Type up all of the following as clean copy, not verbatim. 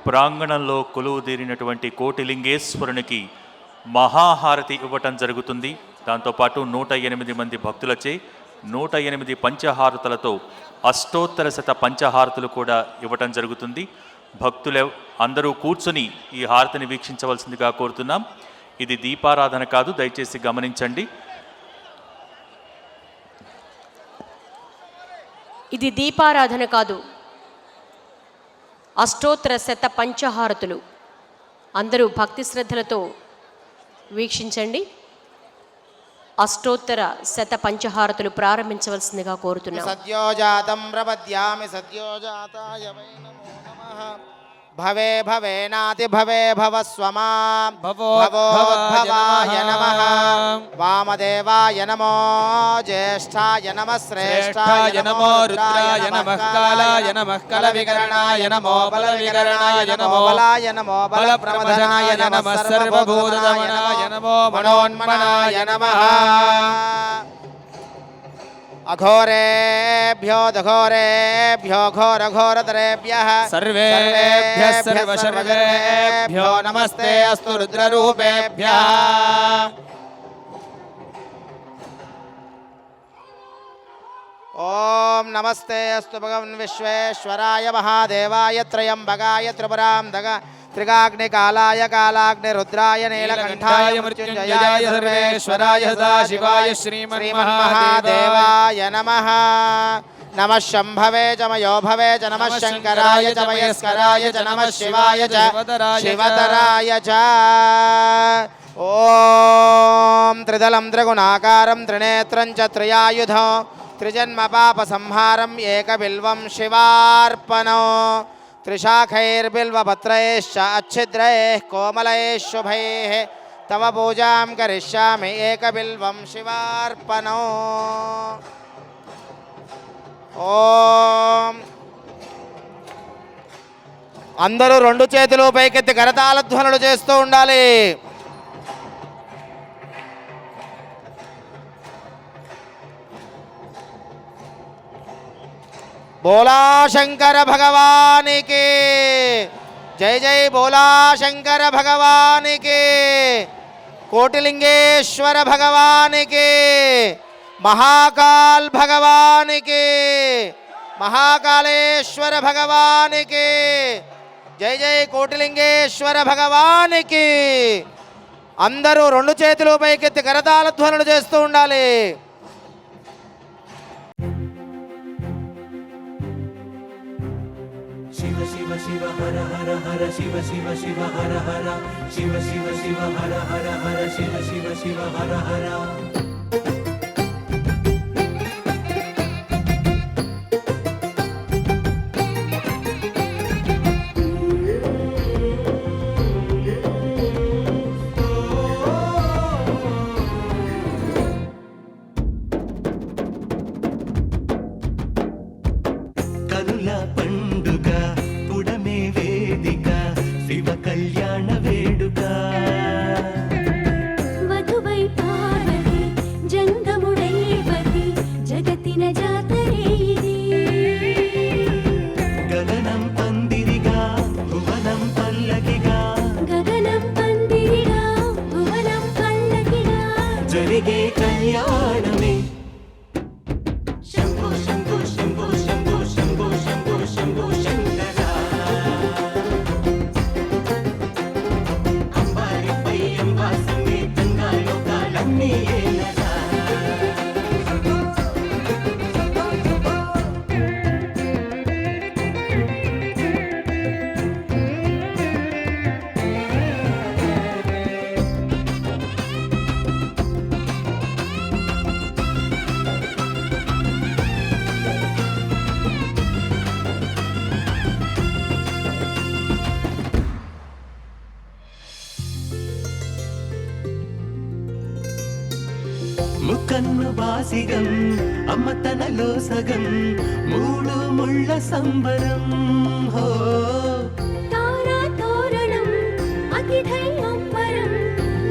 ప్రాంగణంలో కొలువుదీరినటువంటి కోటిలింగేశ్వరునికి మహాహారతి ఇవ్వటం జరుగుతుంది. దాంతోపాటు 108 మంది భక్తులచే 108 పంచహారతులతో అష్టోత్తర శత పంచహారతులు కూడా ఇవ్వటం జరుగుతుంది. భక్తులు అందరూ కూర్చుని ఈ హారతిని వీక్షించవలసిందిగా కోరుతున్నాం. ఇది దీపారాధన కాదు, దయచేసి గమనించండి. ఇది దీపారాధన కాదు, అష్టోత్తర శత పంచహారతులు. అందరూ భక్తి శ్రద్ధలతో వీక్షించండి. అష్టోత్తర శత పంచహారతులు ప్రారంభించవలసిందిగా కోరుతున్నాం. సద్యోజాతం ప్రపద్యామి సద్యోజాతాయ వై నమో నమః. భవే భవేనాతి భవే భవస్వమా భవోద్భవాయ నమః. వామదేవాయ నమో జ్యేష్ఠాయ నమః శ్రేష్ఠాయ నమో రుద్రాయ నమః కాలాయ నమః కలవికరణాయ నమో బలవికరణాయ నమో బలాయ నమో బలప్రమథనాయ నమః సర్వభూతదమనాయ నమో మనోన్మనాయ నమః. అఘోరేభ్యో దఘోరేభ్యో ఘోరఘోరతరేభ్యః సర్వేభ్యః సర్వసర్వేభ్యో నమస్తే అస్తు రుద్రరూపేభ్యః. ఓం నమస్తే అస్తు భగవన్ విశ్వేశ్వరాయ మహాదేవాయ త్రయంబకాయ త్రిపురాంతక త్రికాగ్నికాలాయ కాలాగ్నిరుద్రాయ నీలకంఠాయ మృత్యుంజయాయ సర్వేశ్వరాయ సదాశివాయ శ్రీమన్మహాదేవాయ నమః. నమః శంభవే చ మయో భవే చ నమః శంకరాయ చ మయస్కరాయ చ నమః శివాయ చ శివతరాయ చ. ఓం త్రిదలం త్రిగుణాకారం త్రినేత్రం చ త్రియాయుధం త్రిజన్మ పాప సంహారం ఏకబిల్వం శివార్పణం. త్రిశాఖైర్బిల్వపత్రైశ్చ అచ్ఛిద్రైః కోమలైః శుభైః తవ పూజాం కరిష్యామి ఏకబిల్వం శివార్పణం. ఓం అందరూ రెండు చేతులు పైకెత్తి కరతాళ ధ్వనులు చేస్తూ ఉండాలి. బోలా శంకర భగవానికి జై జై. బోలా శంకర భగవానికి, కోటిలింగేశ్వర భగవానికి, మహాకాల్ భగవానికి, మహాకాళేశ్వర భగవానికి జై జై. కోటిలింగేశ్వర భగవానికి. అందరూ రెండు చేతులు పైకెత్తి కరతాళ ధ్వనులు చేస్తూ ఉండాలి. शिव शिव शिव हर हर हर शिव शिव शिव हर हर शिव शिव शिव हर हर हर शिव शिव शिव हर हर. కనుల పండుగ పుడమే వేదిక శివ కళ్యాణ వేడుక. వధువై పార్వతి జంగముడైపతి జగతిన జాతరే ఇది. గగనం పందిరిగా భువనం పల్లకిగా గగనం పందిరిగా భువనం పల్లకిగా జరిగే కళ్యాణమే. శంభో శంభో శంభో శంభో శంభో శంభో శంభో శంకర. అంబారిపై అంబా సమేతంగా లోకాలన్నీ ఏలరా. ముక్కన్ను బాసిగం అమ్మ తనలో సగం మూడు ముళ్ళ సంబరం. హో తారా తోరణం అతిథై అంబరం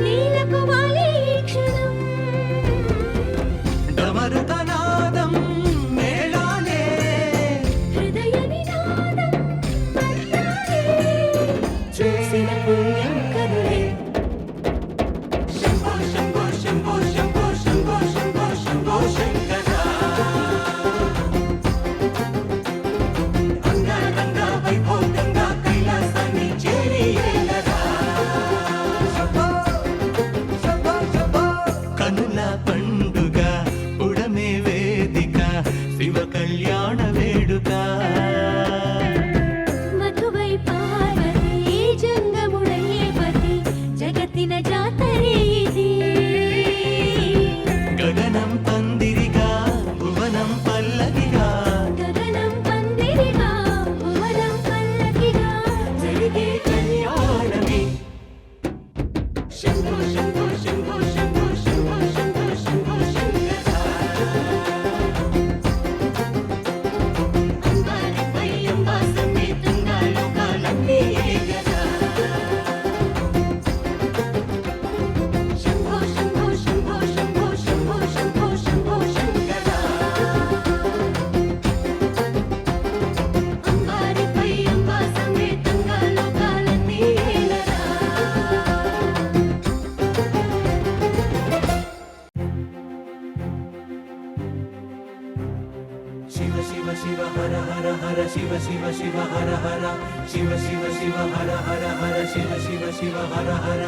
నీలకు వాలి క్షణం. డమరుకనాదం మేళాలే హృదయ నినాదం పట్టాలే. గదా శంభో శంభో శంభో శంభో శంభో శంభో శంభో శంకర అంబారిపై అంబా సమేతంగా లోకాలన్నీ ఏలరా శివ శివ శివ హర హర హర శివ శివ శివ హర హర శివ శివ శివ హర హర హర శివ శివ శివ హర హర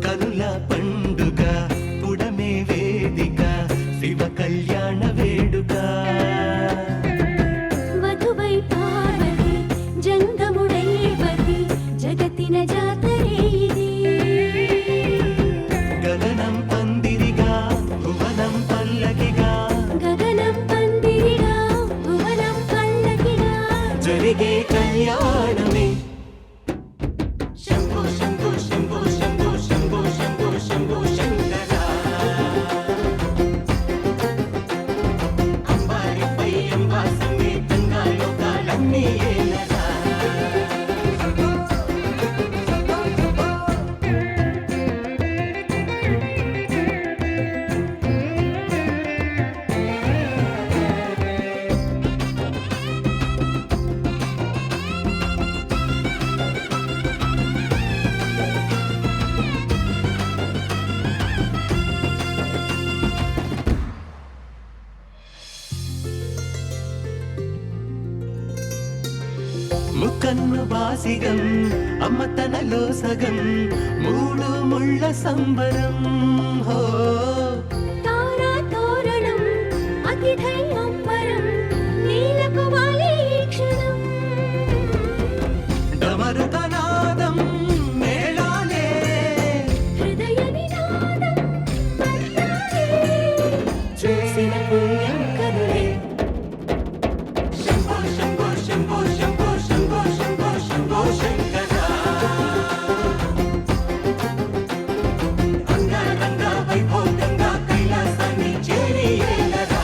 కనుల పండుగ పుడమే వేదిక శివ కళ్యాణ వేడుక వధువై పార్వతి జంగముడై పతి జగతిన జాతరే ఇది గగనం పందిరిగా భువనం పల్లకిగా గగనం పందిరిగా భువనం పల్లకిగా జరిగే కళ్యాణమే శంభో శంభో శంభో శంభో శంభో శంభో శంభో శంకర అంబారిపై అంబా సమేతంగా లోకాలన్నీ ఏలరా ముక్కన్ను బాసిగం అమ్మ తనలో సగం మూడు ముళ్ళ సంబరం హో